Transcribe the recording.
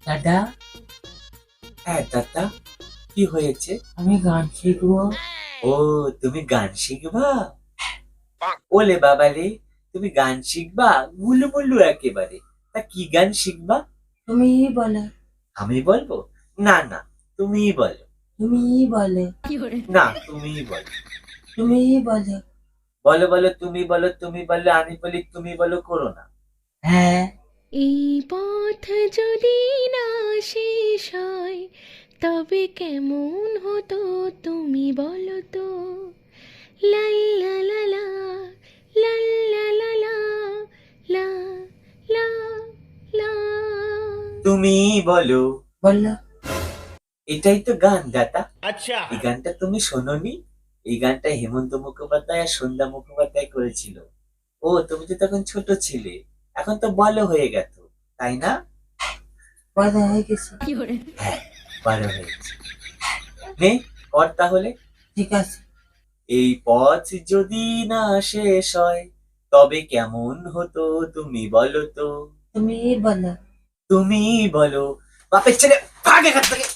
দাদা, হ্যাঁ দাদা, কি হয়েছে? আমি গান শিখবো। ও, তুমি গান শিখবা? ওলে বাবা রে, তুমি গান শিখবা? গুলু মুলু একেবারে। তা কি গান শিখবা? তুমিই বলো। আমি বলবো? না না, তুমিই বলো। তুমিই বলো। না, তুমিই বলো। তুমিই বলো। বলো বলো, তুমি বলো, তুমি বলো, আমি বলি তুমি বলো, করো না। হ্যাঁ। এই পথ যদি না শেষ হয় তবে কেমন হতো তুমি বলো তো। লা লা লা লা, লা লা লা লা, লা লা লা। তুমিই বলো। বললো। এটাই তো গান দাদা। এই গানটা তুমি শোনোনি? এই গানটা হেমন্ত মুখোপাধ্যায় আর সন্ধ্যা মুখোপাধ্যায় করেছিল। ও, তুমি তো তখন ছোট ছিলে, এখন তো বড় হয়ে গেছো, তাই না? বড় হয়ে গেছে। হ্যাঁ, বড় হয়েছে। নে, কর তাহলে। ঠিক আছে। এই পথ যদি না শেষ হয় তবে কেমন হতো তুমি বলো তো। তুমিই বলো। তুমি বলো। বাপের ছেলে, ভাগ এখান থেকে।